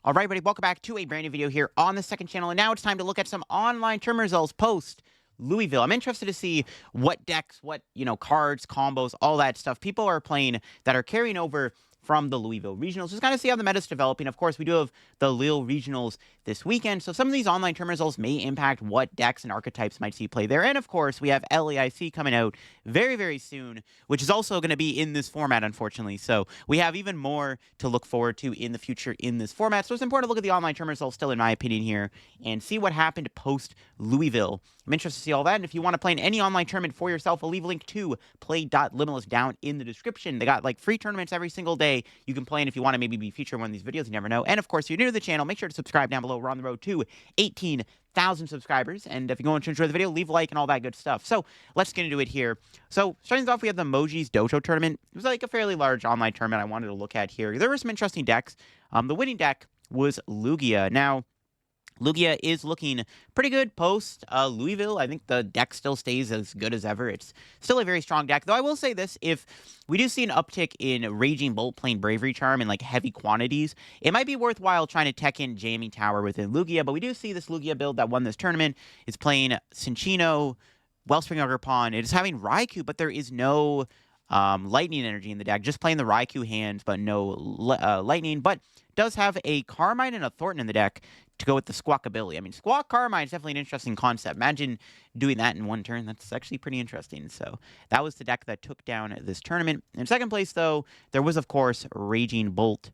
All right, everybody, welcome back to a brand new video here on the second channel. And now it's time to look at some online tournament results post Louisville. I'm interested to see what decks, what, cards, combos, all that stuff people are playing that are carrying over from the Louisville regionals. Just kind of see how the meta's developing. Of course, we do have the Lille regionals this weekend, so some of these online tournament results may impact what decks and archetypes might see play there. And of course, we have LAIC coming out very, very soon, which is also going to be in this format, unfortunately. So we have even more to look forward to in the future in this format. So it's important to look at the online tournament results still, in my opinion, here and see what happened post Louisville. I'm interested to see all that, and if you want to play in any online tournament for yourself, I'll leave a link to play.limitless down in the description. They got like free tournaments every single day you can play in if you want to maybe be featured in one of these videos. You never know. And of course, if you're new to the channel, make sure to subscribe down below. We're on the road to 18,000 subscribers, and if you're going to enjoy the video, leave a like and all that good stuff. So let's get into it here. So starting off, we have the Moji's dojo tournament. It was like a fairly large online tournament I wanted to look at here. There were some interesting decks. The winning deck was Lugia. Now, Lugia is looking pretty good post Louisville. I think the deck still stays as good as ever. It's still a very strong deck, though I will say this: if we do see an uptick in Raging Bolt playing Bravery Charm in like heavy quantities, it might be worthwhile trying to tech in Jamming Tower within Lugia. But we do see this Lugia build that won this tournament is playing Cinccino, Wellspring Pond. It is having Raikou, but there is no lightning energy in the deck. Just playing the Raikou hands, but no lightning. But does have a Carmine and a Thornton in the deck to go with the Squawk ability. I mean, Squawk Carmine is definitely an interesting concept. Imagine doing that in one turn. That's actually pretty interesting. So that was the deck that took down this tournament. In second place, though, there was, of course, Raging Bolt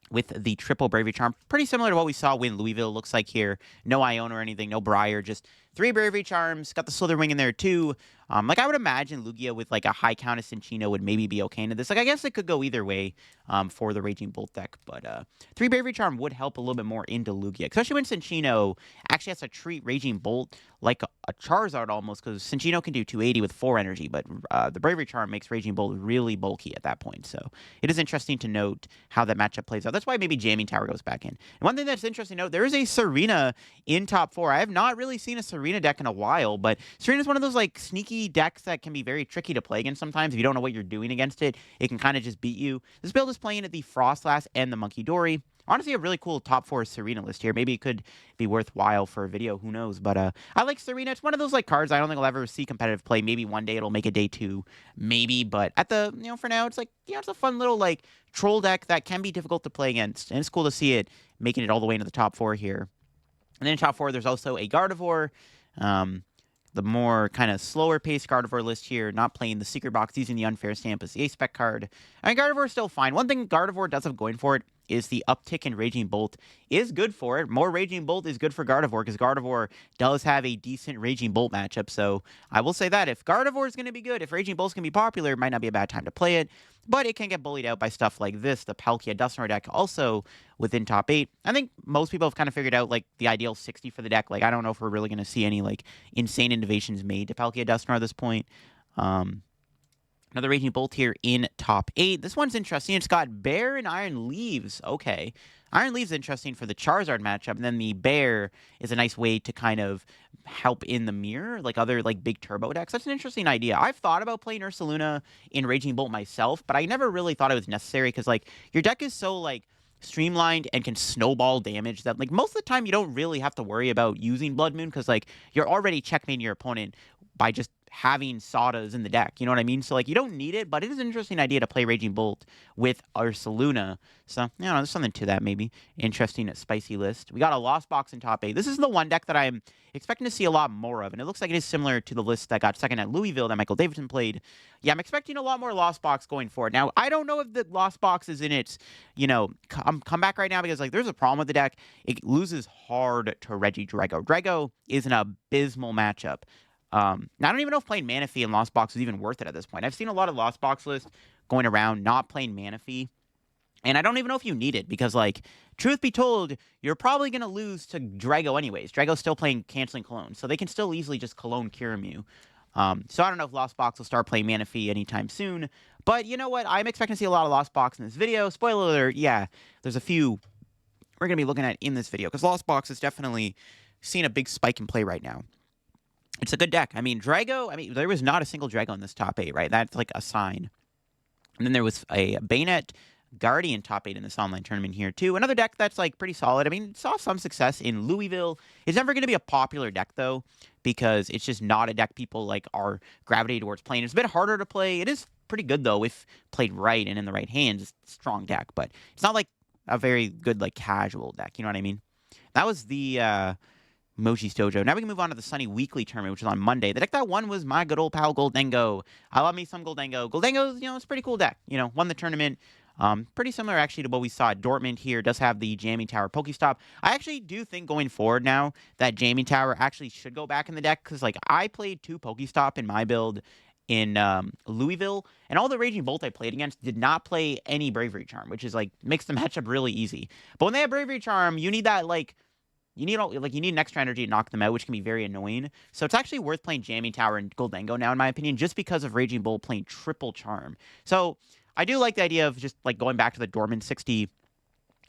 with the triple Bravery Charm. Pretty similar to what we saw win Louisville, looks like here. No Iona or anything, no Briar, just 3 Bravery Charms. Got the Slither Wing in there, too. Like, I would imagine Lugia with, like, a high count of Cinccino would maybe be okay into this. Like, I guess it could go either way for the Raging Bolt deck. But 3 Bravery Charm would help a little bit more into Lugia, especially when Cinccino actually has to treat Raging Bolt like a Charizard almost, because Cinccino can do 280 with 4 energy, but the Bravery Charm makes Raging Bolt really bulky at that point. So it is interesting to note how that matchup plays out. That's why maybe Jamming Tower goes back in. And one thing that's interesting to note, there is a Serena in top 4. I have not really seen a Serena deck in a while, but Serena is one of those like sneaky decks that can be very tricky to play against sometimes. If you don't know what you're doing against it, it can kind of just beat you. This build is playing at the Frostlass and the Monkey Dory. Honestly, a really cool top 4 Serena list here. Maybe it could be worthwhile for a video. Who knows? But I like Serena. It's one of those like cards I don't think I'll ever see competitive play. Maybe one day it'll make a day 2, maybe. But at the for now, it's like it's a fun little like troll deck that can be difficult to play against, and it's cool to see it making it all the way into the top 4 here. And then in top 4, there's also a Gardevoir. The more kind of slower paced Gardevoir list here, not playing the secret box, using the unfair stamp as the A-Spec card. I mean, Gardevoir is still fine. One thing Gardevoir does have going for it is the uptick in Raging Bolt is good for it. More Raging Bolt is good for Gardevoir, because Gardevoir does have a decent Raging Bolt matchup. So I will say that if Gardevoir is going to be good, if Raging Bolt's going to be popular, it might not be a bad time to play it. But it can get bullied out by stuff like this, the Palkia Dusknoir deck, also within top 8. I think most people have kind of figured out, like, the ideal 60 for the deck. Like, I don't know if we're really going to see any, like, insane innovations made to Palkia Dusknoir at this point. Another Raging Bolt here in top 8. This one's interesting. It's got Bear and Iron Leaves. Okay. Iron Leaves is interesting for the Charizard matchup, and then the Bear is a nice way to kind of help in the mirror, like other like big turbo decks. That's an interesting idea. I've thought about playing Ursaluna in Raging Bolt myself, but I never really thought it was necessary, because like your deck is so like streamlined and can snowball damage that like most of the time you don't really have to worry about using Blood Moon, because like you're already checkmating your opponent by just having Sadas in the deck, you know what I mean? So, like, you don't need it, but it is an interesting idea to play Raging Bolt with Ursaluna. So, there's something to that, maybe. Interesting, spicy list. We got a Lost Box in top 8. This is the one deck that I'm expecting to see a lot more of, and it looks like it is similar to the list that got second at Louisville that Michael Davidson played. Yeah, I'm expecting a lot more Lost Box going forward. Now, I don't know if the Lost Box is in its, comeback right now, because, like, there's a problem with the deck. It loses hard to Regidrago. Drago is an abysmal matchup. Now, I don't even know if playing Manaphy and Lost Box is even worth it at this point. I've seen a lot of Lost Box lists going around not playing Manaphy, and I don't even know if you need it, because, like, truth be told, you're probably going to lose to Drago anyways. Drago's still playing Canceling Cologne, so they can still easily just Cologne Kiramu. So I don't know if Lost Box will start playing Manaphy anytime soon, but you know what? I'm expecting to see a lot of Lost Box in this video. Spoiler alert, yeah, there's a few we're going to be looking at in this video, because Lost Box is definitely seeing a big spike in play right now. It's a good deck. I mean, Drago, there was not a single Drago in this top 8, right? That's like a sign. And then there was a Bayonet, Guardian top 8 in this online tournament here, too. Another deck that's, like, pretty solid. I mean, it saw some success in Louisville. It's never going to be a popular deck, though, because it's just not a deck people, like, are gravitating towards playing. It's a bit harder to play. It is pretty good, though, if played right and in the right hands. It's a strong deck, but it's not, like, a very good, like, casual deck. You know what I mean? That was the Moji's Dojo. Now we can move on to the Sunny Weekly tournament, which is on Monday. The deck that won was my good old pal Goldengo. I love me some Goldengo. Goldengo's, it's a pretty cool deck. Won the tournament. Pretty similar, actually, to what we saw at Dortmund here. It does have the Jamming Tower Pokestop. I actually do think going forward now that Jamming Tower actually should go back in the deck because, like, I played 2 Pokestop in my build in Louisville, and all the Raging Bolt I played against did not play any Bravery Charm, which is, like, makes the matchup really easy. But when they have Bravery Charm, you need that, like, you need an extra energy to knock them out, which can be very annoying. So it's actually worth playing Jamming Tower and Goldengo now, in my opinion, just because of Raging Bolt playing triple Charm. So I do like the idea of just, like, going back to the Dortmund 60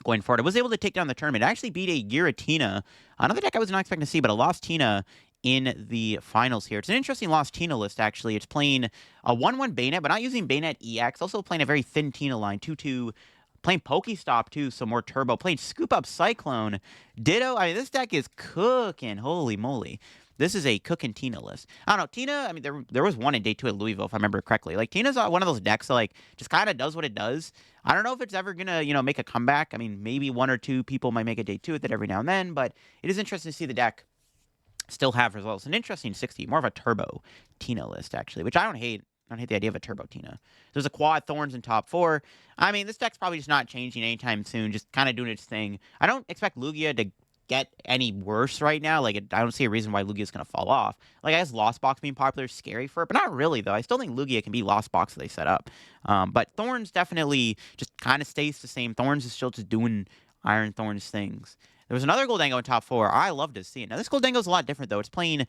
going forward. I was able to take down the tournament. I actually beat a Giratina, another deck I was not expecting to see, but a Lost Tina in the finals here. It's an interesting Lost Tina list, actually. It's playing a 1-1 Bayonet, but not using Bayonet EX. Also playing a very thin Tina line, 2-2. Playing Pokestop, too, so more turbo. Playing Scoop Up Cyclone. Ditto. I mean, this deck is cooking. Holy moly. This is a cooking Tina list. I don't know. Tina, I mean, there was one in day 2 at Louisville, if I remember correctly. Like, Tina's one of those decks that, like, just kind of does what it does. I don't know if it's ever going to, make a comeback. I mean, maybe 1 or 2 people might make a day 2 with it every now and then, but it is interesting to see the deck still have results. An interesting 60. More of a turbo Tina list, actually, which I don't hate. I don't hate the idea of a turbo Tina. There's a quad Thorns in top 4. I mean, this deck's probably just not changing anytime soon, just kind of doing its thing. I don't expect Lugia to get any worse right now. Like, I don't see a reason why Lugia's going to fall off. Like, I guess Lost Box being popular is scary for it, but not really, though. I still think Lugia can be Lost Box that they set up. But Thorns definitely just kind of stays the same. Thorns is still just doing Iron Thorns things. There was another Goldengo in top 4. I love to see it. Now, this Goldengo's a lot different, though. It's playing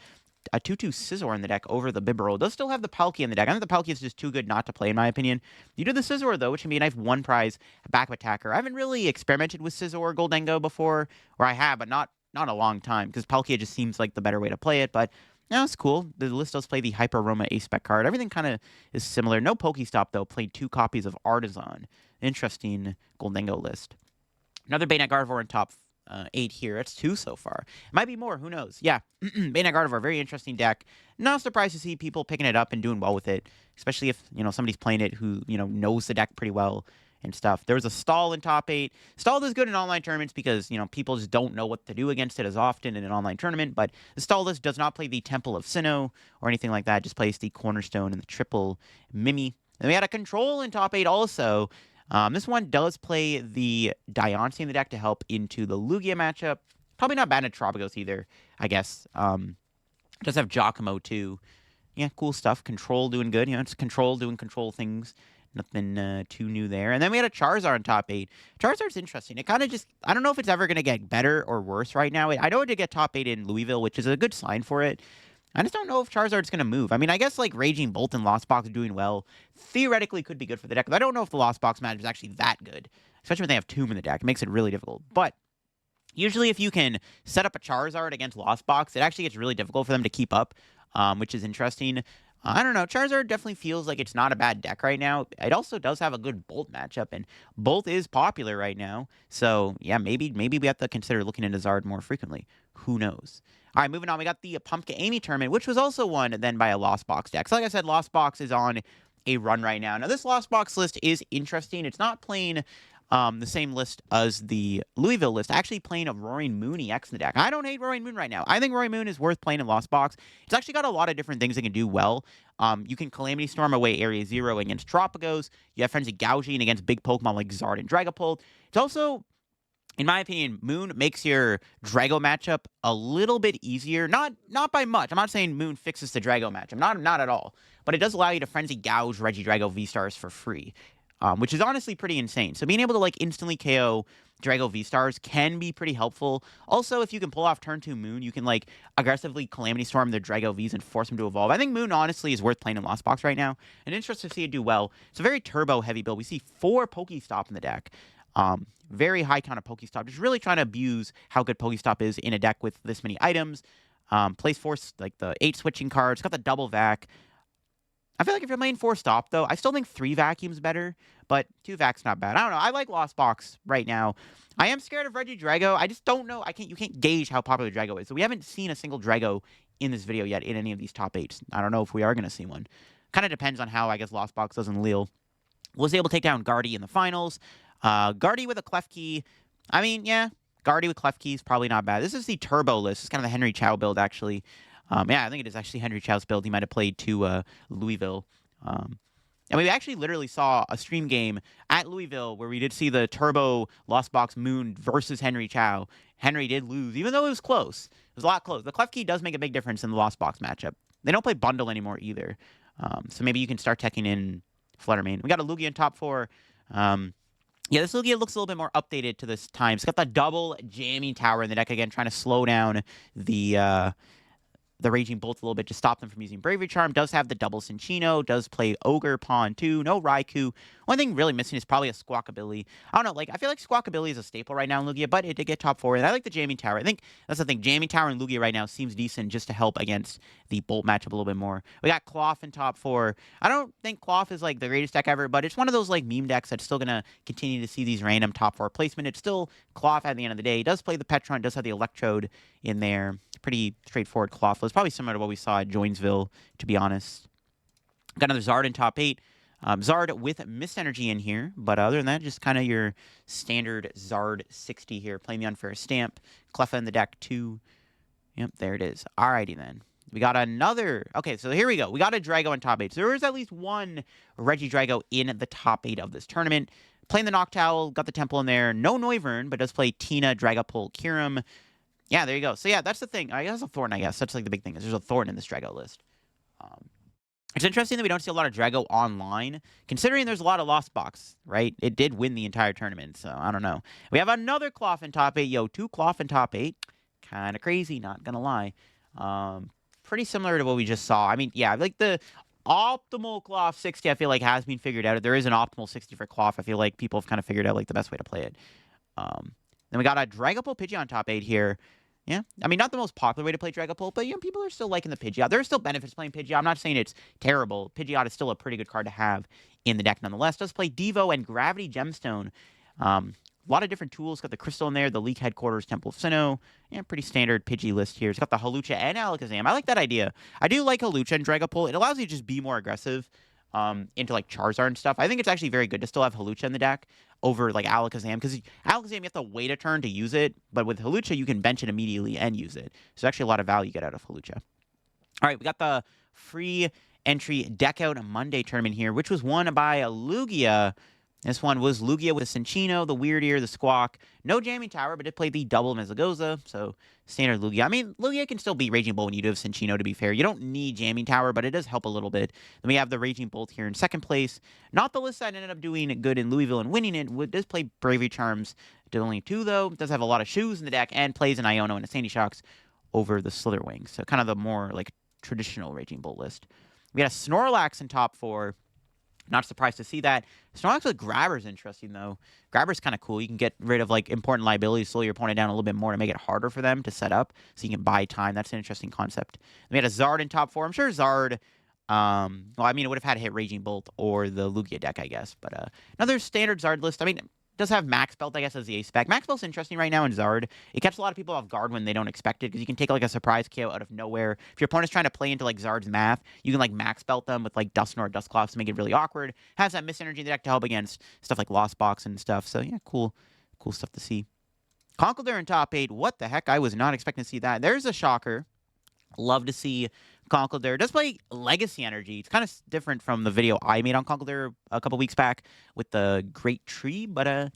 a 2-2 Scizor in the deck over the Bibarel. It does still have the Palkia in the deck. I think the Palkia is just too good not to play, in my opinion. You do the Scizor, though, which can be a nice 1-prize backup attacker. I haven't really experimented with Scizor or Goldengo before, or I have, but not a long time, because Palkia just seems like the better way to play it, but it's cool. The list does play the Hyper Aroma Ace-Spec card. Everything kind of is similar. No Pokestop, though. Played 2 copies of Artisan. Interesting Goldengo list. Another Bayonet Gardevoir in top 8 here. It's 2 so far. It might be more. Who knows? Yeah. Bayonet Gardevoir, very interesting deck. Not surprised to see people picking it up and doing well with it, especially if, somebody's playing it who, knows the deck pretty well and stuff. There was a Stall in top 8. Stall is good in online tournaments because, people just don't know what to do against it as often in an online tournament, but the Stall list does not play the Temple of Sinnoh or anything like that. It just plays the Cornerstone and the triple Mimi. And we had a Control in top 8 also. This one does play the Diancie in the deck to help into the Lugia matchup. Probably not bad at Tropicos either, I guess. It does have Giacomo too. Yeah, cool stuff. Control doing good. It's Control doing control things. Nothing too new there. And then we had a Charizard in top 8. Charizard's interesting. It kind of just, I don't know if it's ever going to get better or worse right now. I know it did get top 8 in Louisville, which is a good sign for it. I just don't know if Charizard's going to move. I mean, I guess, like, Raging Bolt and Lost Box are doing well. Theoretically could be good for the deck, but I don't know if the Lost Box match is actually that good, especially when they have Tomb in the deck. It makes it really difficult. But usually if you can set up a Charizard against Lost Box, it actually gets really difficult for them to keep up, which is interesting. I don't know. Charizard definitely feels like it's not a bad deck right now. It also does have a good Bolt matchup, and Bolt is popular right now. So, yeah, maybe we have to consider looking into Zard more frequently. Who knows? All right, moving on. We got the Pumpk Amy tournament, which was also won then by a Lost Box deck. So, like I said, Lost Box is on a run right now. Now, this Lost Box list is interesting. It's not playing the same list as the Louisville list, actually playing a Roaring Moon EX in the deck. I don't hate Roaring Moon right now. I think Roaring Moon is worth playing in Lost Box. It's actually got a lot of different things it can do well. You can Calamity Storm away Area 0 against Tropicos. You have Frenzy Gouging against big Pokemon like Zard and Dragapult. It's also, in my opinion, Moon makes your Drago matchup a little bit easier. Not by much. I'm not saying Moon fixes the Drago matchup. Not at all. But it does allow you to Frenzy Gouge Regidrago V-Stars for free. Which is honestly pretty insane. So being able to, like, instantly KO Drago V-Stars can be pretty helpful. Also, if you can pull off turn 2 Moon, you can, like, aggressively Calamity Storm the Drago Vs and force them to evolve. I think Moon, honestly, is worth playing in Lost Box right now. And interested to see it do well. It's a very turbo-heavy build. We see 4 Pokestop in the deck. Very high count of Pokestop. Just really trying to abuse how good Pokestop is in a deck with this many items. Plays 4, like, the 8 switching cards. Got the double vac. I feel like if you're playing 4 stop, though, I still think 3 vacuum's better, but 2 vac's not bad. I don't know. I like Lost Box right now. I am scared of Regidrago. I just don't know. You can't gauge how popular Drago is. So we haven't seen a single Drago in this video yet in any of these top 8s. I don't know if we are going to see one. Kind of depends on how, I guess, Lost Box does in Lille. Was able to take down Guardy in the finals. Guardy with a Clef Key. I mean, yeah, Guardy with Clef Key is probably not bad. This is the Turbo list. It's kind of the Henry Chow build, actually. Yeah, I think it is actually Henry Chow's build. He might have played to Louisville. And we actually literally saw a stream game at Louisville where we did see the Turbo Lost Box Moon versus Henry Chow. Henry did lose, even though it was close. It was a lot close. The Clef Key does make a big difference in the Lost Box matchup. They don't play Bundle anymore either. So maybe you can start teching in Fluttermane. We got a Lugia in top 4. Yeah, this Lugia looks a little bit more updated to this time. It's got the double jamming tower in the deck again, trying to slow down the Raging Bolt a little bit to stop them from using Bravery Charm. Does have the double Cinccino. Does play Ogre, Pawn, too. No Raikou. One thing really missing is probably a Squawkabilly. I don't know. I feel like Squawkabilly is a staple right now in Lugia, but it did get top 4. And I like the Jamming Tower. I think that's the thing. Jamming Tower in Lugia right now seems decent just to help against the Bolt matchup a little bit more. We got Cloth in top 4. I don't think Cloth is, the greatest deck ever, but it's one of those, meme decks that's still going to continue to see these random top 4 placement. It's still Cloth at the end of the day. It does play the Petron. It does have the Electrode in there. Pretty straightforward Cloth. It's probably similar to what we saw at Joinsville, to be honest. Got another Zard in top 8. Zard with Mist Energy in here, but other than that, just kind of your standard Zard 60 here. Playing the Unfair Stamp. Cleffa in the deck, 2. Yep, there it is. Alrighty then. We got another... Okay, so here we go. We got a Drago in top 8. So there is at least one Regidrago in the top 8 of this tournament. Playing the Noctowl, got the Temple in there. No Noivern, but does play Tina, Dragapult, Kyurem. Yeah, there you go. So yeah, that's the thing. I guess a Thorn, I guess. That's the big thing. Is there's a Thorn in this Drago list. It's interesting that we don't see a lot of Drago online, considering there's a lot of Lost Box, right? It did win the entire tournament, so I don't know. We have another Cloth in top 8. Yo, 2 Cloth in top 8. Kind of crazy, not gonna lie. Pretty similar to what we just saw. I mean, yeah, the optimal Cloth 60, I feel like, has been figured out. There is an optimal 60 for Cloth. I feel like people have kind of figured out, the best way to play it. Then we got a Dragapult Pidgeot top 8 here. Yeah, I mean, not the most popular way to play Dragapult, but, people are still liking the Pidgeot. There are still benefits playing Pidgeot. I'm not saying it's terrible. Pidgeot is still a pretty good card to have in the deck nonetheless. Does play Devo and Gravity Gemstone. A lot of different tools. Got the Crystal in there, the League Headquarters, Temple of Sinnoh. Yeah, pretty standard Pidgey list here. It's got the Hawlucha and Alakazam. I like that idea. I do like Hawlucha and Dragapult. It allows you to just be more aggressive into, Charizard and stuff. I think it's actually very good to still have Hawlucha in the deck over Alakazam, because Alakazam you have to wait a turn to use it, but with Hawlucha you can bench it immediately and use it. So actually a lot of value you get out of Hawlucha. All right, we got the free entry Deck Out Monday tournament here, which was won by a Lugia. This one was Lugia with the Cinccino, the Weird Ear, the Squawk. No Jamming Tower, but it played the double Mezagoza, so standard Lugia. I mean, Lugia can still beat Raging Bolt when you do have Cinccino, to be fair. You don't need Jamming Tower, but it does help a little bit. Then we have the Raging Bolt here in second place. Not the list that ended up doing good in Louisville and winning it. It does play Bravery Charms. Did only 2, though. It does have a lot of shoes in the deck, and plays an Iono and a Sandy Shocks over the Slitherwing. So kind of the more, traditional Raging Bolt list. We got a Snorlax in top 4. Not surprised to see that. Snorlax with Grabber's interesting, though. Grabber's kind of cool. You can get rid of, important liabilities, slow your opponent down a little bit more to make it harder for them to set up, so you can buy time. That's an interesting concept. We had a Zard in top 4. I'm sure Zard, well, I mean, it would have had to hit Raging Bolt or the Lugia deck, I guess. But another standard Zard list. I mean, does have Max Belt, I guess, as the ace spec. Max Belt's interesting right now in Zard. It catches a lot of people off guard when they don't expect it, because you can take, a surprise KO out of nowhere. If your opponent's trying to play into, Zard's math, you can, Max Belt them with, Dusknoir or Dusclops to make it really awkward. Has that Mist Energy in the deck to help against stuff like Lost Box and stuff. So, yeah, cool stuff to see. Conkeldurr in top 8. What the heck? I was not expecting to see that. There's a shocker. Love to see Conkeldurr. Does play Legacy Energy. It's kind of different from the video I made on Conkeldurr a couple weeks back with the Great Tree, but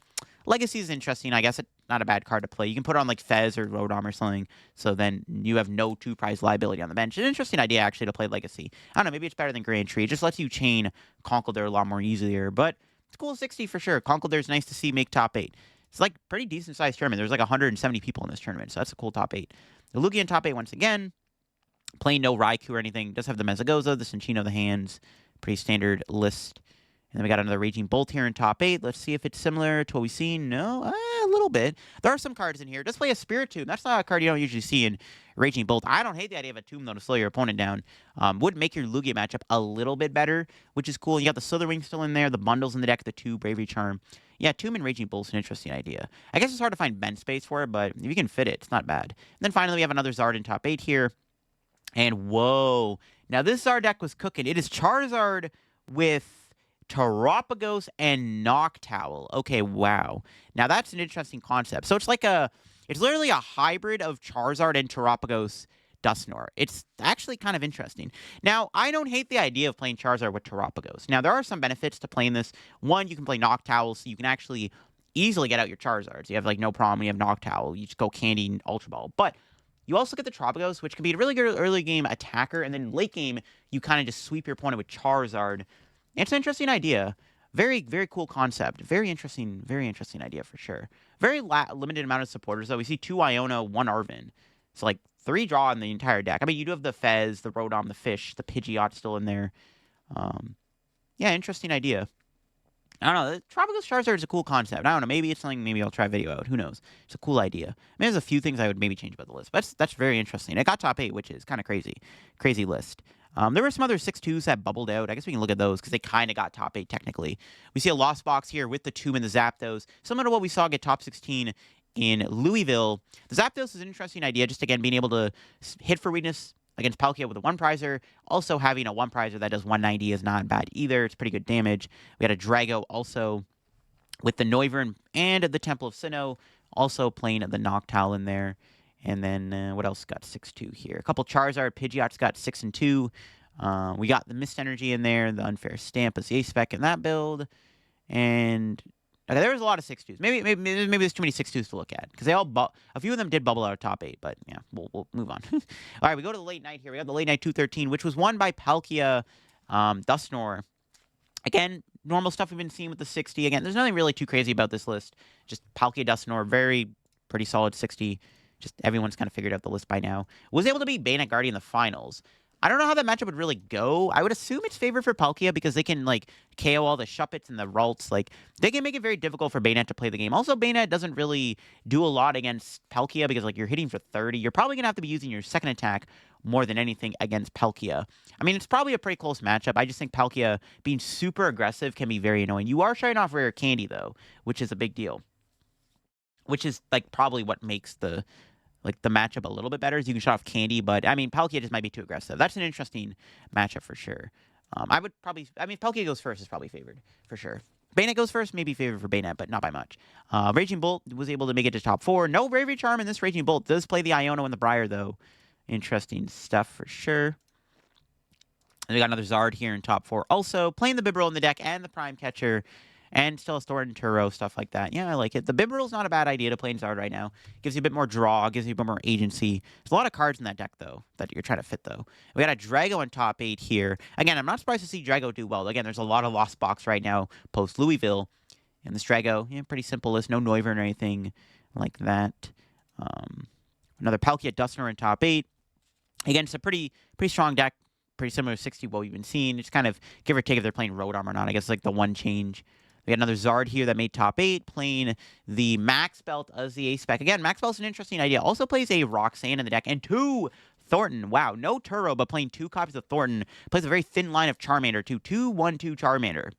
Legacy is interesting. I guess it's not a bad card to play. You can put it on Fez or Rodom or something, so then you have no 2-prize liability on the bench. An interesting idea, actually, to play Legacy. I don't know, maybe it's better than Grand Tree. It just lets you chain Conkeldurr a lot more easier, but it's cool 60 for sure. Conkeldurr's nice to see make top 8. It's pretty decent sized tournament. There's 170 people in this tournament, so that's a cool top 8. The Lugia in top 8 once again. Playing no Raikou or anything. Does have the Mezagoza, the Cinccino, the hands. Pretty standard list. And then we got another Raging Bolt here in top 8. Let's see if it's similar to what we've seen. No, a little bit. There are some cards in here. Does play a Spirit Tomb. That's not a card you don't usually see in Raging Bolt. I don't hate the idea of a Tomb, though, to slow your opponent down. Would make your Lugia matchup a little bit better, which is cool. You got the Slitherwing still in there, the bundles in the deck, the 2 Bravery Charm. Yeah, Tomb and Raging Bolt's an interesting idea. I guess it's hard to find bench space for it, but if you can fit it, it's not bad. And then finally, we have another Zard in top 8 here. And whoa. Now, this Zard deck was cooking. It is Charizard with Terapagos and Noctowl. Okay, wow. Now that's an interesting concept. So it's literally a hybrid of Charizard and Terapagos Dusknoir. It's actually kind of interesting. Now, I don't hate the idea of playing Charizard with Terapagos. Now, there are some benefits to playing this. One, you can play Noctowl, so you can actually easily get out your Charizards. You have, no problem when you have Noctowl. You just go Candy and Ultra Ball. But you also get the Terapagos, which can be a really good early game attacker, and then late game, you kind of just sweep your opponent with Charizard. It's an interesting idea. Very, very cool concept. Very interesting idea for sure. Very limited amount of supporters, though. We see 2 Iona, 1 Arven. So, 3 draw in the entire deck. I mean, you do have the Fez, the Rotom, the Fish, the Pidgeot still in there. Yeah, interesting idea. I don't know. The Tropical Charizard is a cool concept. I don't know. Maybe it's something maybe I'll try a video out. Who knows? It's a cool idea. I mean, there's a few things I would maybe change about the list. But that's very interesting. It got top 8, which is kind of crazy. Crazy list. There were some other 6-2s that bubbled out. I guess we can look at those because they kind of got top 8 technically. We see a Lost Box here with the Tomb and the Zapdos. Similar to what we saw get top 16 in Louisville. The Zapdos is an interesting idea. Just, again, being able to hit for weakness against Palkia with a 1-prizer. Also, having a 1-prizer that does 190 is not bad either. It's pretty good damage. We had a Drago also with the Noivern and the Temple of Sinnoh. Also playing the Noctowl in there. And then, what else got 6-2 here? A couple Charizard. Pidgeot's got 6 and 2. We got the Mist Energy in there. The Unfair Stamp is the A-Spec in that build. And okay, there was a lot of 6-2s. Maybe there's too many 6-2s to look at. Because a few of them did bubble out of top 8. But, yeah, we'll move on. All right, we go to the late night here. We have the late night 213, which was won by Palkia Dusknoir. Again, normal stuff we've been seeing with the 60. Again, there's nothing really too crazy about this list. Just Palkia Dusknoir, pretty solid 60. Just everyone's kind of figured out the list by now. Was able to beat Bayonet Guardian in the finals. I don't know how that matchup would really go. I would assume it's favored for Palkia because they can, KO all the Shuppets and the Ralts. They can make it very difficult for Bayonet to play the game. Also, Bayonet doesn't really do a lot against Palkia because, you're hitting for 30. You're probably going to have to be using your second attack more than anything against Palkia. I mean, it's probably a pretty close matchup. I just think Palkia being super aggressive can be very annoying. You are showing off rare candy, though, which is a big deal. Which is, probably what makes the matchup a little bit better is you can shut off candy, but I mean, Palkia just might be too aggressive. That's an interesting matchup for sure. If Palkia goes first, is probably favored for sure. Bayonet goes first, maybe favored for Bayonet, but not by much. Raging Bolt was able to make it to top 4. No Bravery Charm in this Raging Bolt. Does play the Iono and the Briar, though. Interesting stuff for sure. And we got another Zard here in top 4. Also, playing the Bibarel in the deck and the Prime Catcher. And still a Thornton Turo, stuff like that. Yeah, I like it. The Bibarel's not a bad idea to play in Zard right now. Gives you a bit more draw, gives you a bit more agency. There's a lot of cards in that deck, though, that you're trying to fit, though. We got a Drago in top 8 here. Again, I'm not surprised to see Drago do well. Again, there's a lot of Lost Box right now post-Louisville. And this Drago, yeah, pretty simple list. No Noivern or anything like that. Another Palkia Dusknoir in top 8. Again, it's a pretty strong deck. Pretty similar to 60 what we've been seeing. It's kind of give or take if they're playing Rotom or not. I guess the one change. We got another Zard here that made top 8, playing the Max Belt as the A-Spec. Again, Max Belt's an interesting idea. Also plays a Roxanne in the deck and 2 Thornton. Wow, no Turo, but playing 2 copies of Thornton. Plays a very thin line of Charmander, too. 2-1-2 Charmander.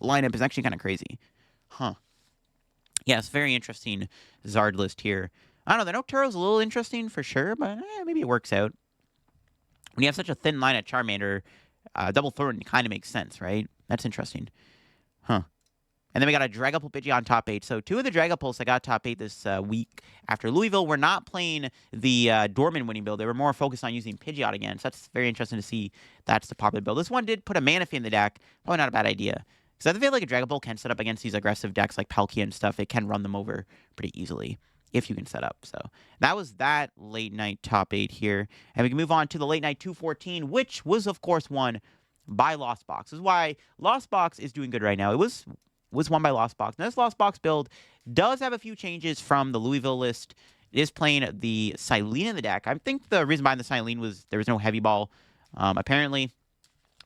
Lineup is actually kind of crazy. Huh. Yes, very interesting Zard list here. I don't know, the no Turo's a little interesting for sure, but maybe it works out. When you have such a thin line of Charmander, double Thornton kind of makes sense, right? That's interesting. Huh. And then we got a Dragapult Pidgeot on top 8. So 2 of the Dragapults that got top 8 this week after Louisville were not playing the Dorman winning build. They were more focused on using Pidgeot again. So that's very interesting to see that's the popular build. This one did put a Manaphy in the deck. Probably not a bad idea. Because I feel like a Dragapult can set up against these aggressive decks like Palkia and stuff. It can run them over pretty easily if you can set up. So that was that late night top 8 here. And we can move on to the late night 214, which was, of course, won by Lost Box. This is why Lost Box is doing good right now. It was won by Lost Box. Now, this Lost Box build does have a few changes from the Louisville list. It is playing the Silene in the deck. I think the reason behind the Silene was there was no Heavy Ball. Apparently,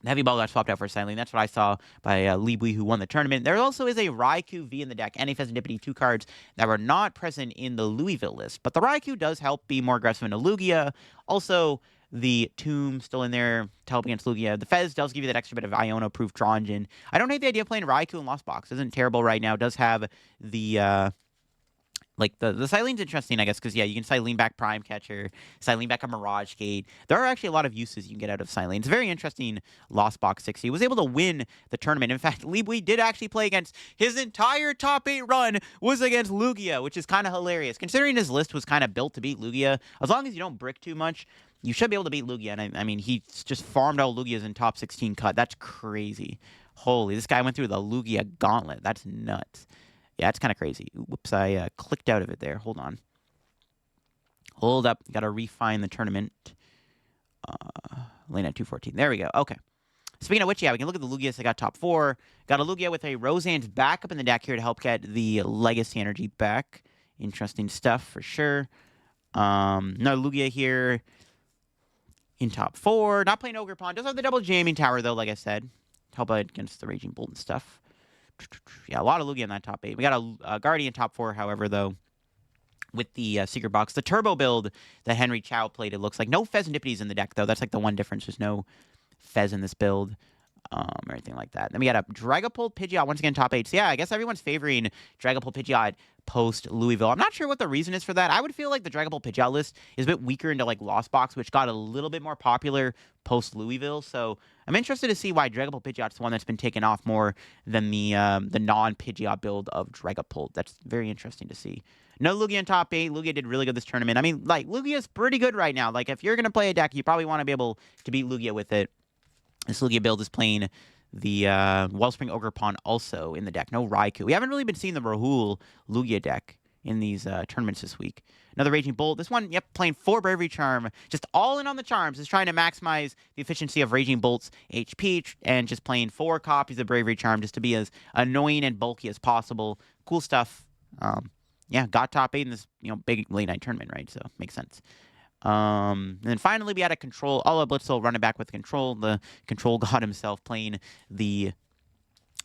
The heavy ball got swapped out for Silene. That's what I saw by Libui, who won the tournament. There also is a Raikou V in the deck and a Pheasantipity, 2 cards that were not present in the Louisville list. But the Raikou does help be more aggressive into Lugia. Also, the Tomb still in there to help against Lugia. The Fez does give you that extra bit of Iono-proof draw engine. I don't hate the idea of playing Raikou in Lost Box. Isn't terrible right now. Does have the... like, the Silene's interesting, I guess, because, yeah, you can Silene back Prime Catcher, Silene back a Mirage Gate. There are actually a lot of uses you can get out of Silene. It's a very interesting Lost Box 60. He was able to win the tournament. In fact, Libui did actually play against his entire top 8 run was against Lugia, which is kind of hilarious. Considering his list was kind of built to beat Lugia, as long as you don't brick too much, you should be able to beat Lugia. And I mean, he just farmed all Lugias in top 16 cut. That's crazy. Holy, this guy went through the Lugia gauntlet. That's nuts. Yeah, it's kind of crazy. Whoops, I clicked out of it there. Hold on. Hold up. Got to refine the tournament. Lane at 214. There we go. Okay. Speaking of which, yeah, we can look at the Lugias that got top 4. Got a Lugia with a Roseanne's backup in the deck here to help get the Legacy energy back. Interesting stuff for sure. Another Lugia here in top 4. Not playing Ogre Pawn. Does have the double jamming tower, though, like I said. Help out against the Raging Bolt and stuff. Yeah, a lot of Lugia in that top 8. We got a Guardian top 4, however, though, with the Secret Box. The Turbo build that Henry Chow played, it looks like. No Pheasantipities in the deck, though. That's like the one difference. There's no Fez in this build or anything like that. Then we got a Dragapult Pidgeot, once again, top 8. So, yeah, I guess everyone's favoring Dragapult Pidgeot post-Louisville. I'm not sure what the reason is for that. I would feel like the Dragapult Pidgeot list is a bit weaker into, like, Lost Box, which got a little bit more popular post-Louisville. So I'm interested to see why Dragapult Pidgeot's the one that's been taken off more than the non-Pidgeot build of Dragapult. That's very interesting to see. No Lugia in top 8. Lugia did really good this tournament. I mean, like, Lugia's pretty good right now. Like, if you're going to play a deck, you probably want to be able to beat Lugia with it. This Lugia build is playing the Wellspring Ogre Pawn also in the deck. No Raikou. We haven't really been seeing the Rahul Lugia deck in these tournaments this week. Another Raging Bolt. This one, yep, playing 4 Bravery Charm. Just all in on the charms. Is trying to maximize the efficiency of Raging Bolt's HP and just playing 4 copies of Bravery Charm just to be as annoying and bulky as possible. Cool stuff. Yeah, got top 8 in this big late night tournament, right? So makes sense. And then finally we had a Control. Alla Blitzel running back with Control. The Control God himself playing the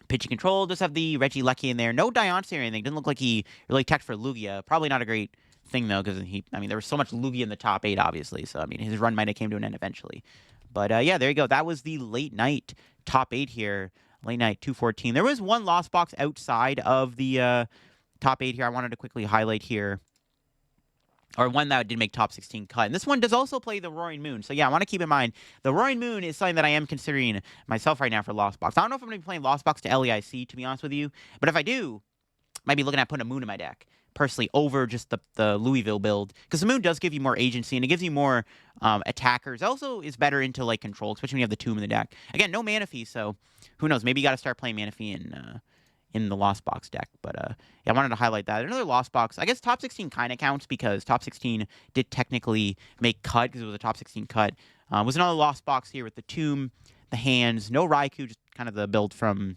Pidgey Control. Just have the Reggie Lucky in there. No Diancie or anything. Didn't look like he really teched for Lugia. Probably not a great thing, though, because there was so much Lugia in the top 8, obviously. So, I mean, his run might have came to an end eventually. But, yeah, there you go. That was the late night top 8 here. Late night 214. There was one Lost Box outside of the top 8 here I wanted to quickly highlight here. Or one that did make top 16 cut. And this one does also play the Roaring Moon. So, yeah, I want to keep in mind, the Roaring Moon is something that I am considering myself right now for Lost Box. I don't know if I'm going to be playing Lost Box to LEIC, to be honest with you. But if I do, I might be looking at putting a Moon in my deck, personally, over just the Louisville build. Because the Moon does give you more agency, and it gives you more attackers. It also is better into, like, Control, especially when you have the Tomb in the deck. Again, no Manaphy, so who knows? Maybe you got to start playing Manaphy in the Lost Box deck. But, yeah, I wanted to highlight that. Another Lost Box, I guess top 16 kind of counts because top 16 did technically make cut because it was a top 16 cut. Was another Lost Box here with the Tomb, the Hands, no Raikou, just kind of the build from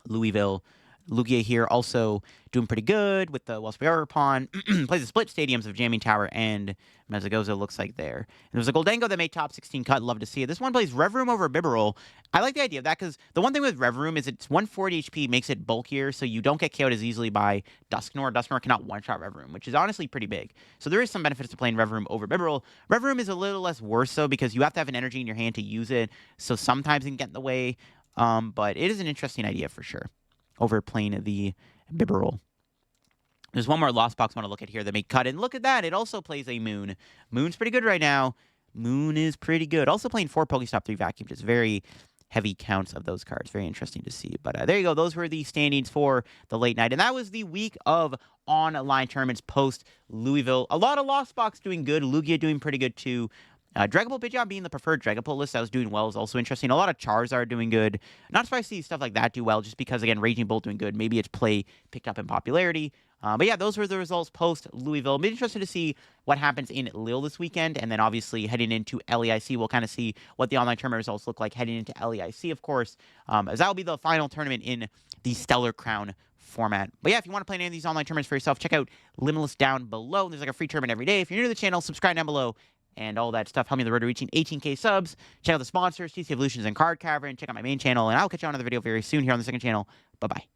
Louisville. Lugia here also doing pretty good with the Wellspring Ogre Pawn. Plays the split stadiums of Jamming Tower and Mezagoza, looks like there. And there's a Goldango that made top 16 cut. Love to see it. This one plays Rev Room over Bibarel. I like the idea of that because the one thing with Rev Room is it's 140 HP, makes it bulkier, so you don't get KO'd as easily by Dusknoir. Dusknoir cannot one-shot Rev Room, which is honestly pretty big. So there is some benefits to playing Rev Room over Bibarel. Rev Room is a little less worse, though, because you have to have an energy in your hand to use it, so sometimes it can get in the way. But it is an interesting idea for sure, over playing the Bibarel. There's one more Lost Box I want to look at here that made cut, and look at that, it also plays a Moon. Moon's pretty good right now. Moon is pretty good. Also playing 4 Pokestop 3 Vacuum, just very heavy counts of those cards. Very interesting to see. But there you go. Those were the standings for the late night, and that was the week of online tournaments post Louisville. A lot of Lost Box doing good. Lugia doing pretty good too. Dragapult Pidgeot being the preferred Dragapult list that was doing well is also interesting. A lot of Charizard doing good. Not surprised to see stuff like that do well, just because, again, Raging Bolt doing good. Maybe its play picked up in popularity. But yeah, those were the results post-Louisville. I'm interested to see what happens in Lille this weekend. And then, obviously, heading into LEIC, we'll kind of see what the online tournament results look like heading into LEIC, of course, as that will be the final tournament in the Stellar Crown format. But yeah, if you want to play any of these online tournaments for yourself, check out Limitless down below. There's like a free tournament every day. If you're new to the channel, subscribe down below. and all that stuff. Help me on the road to reaching 18K subs. Check out the sponsors, TC Evolutions and Card Cavern. Check out my main channel, and I'll catch you on another video very soon here on the second channel. Bye-bye.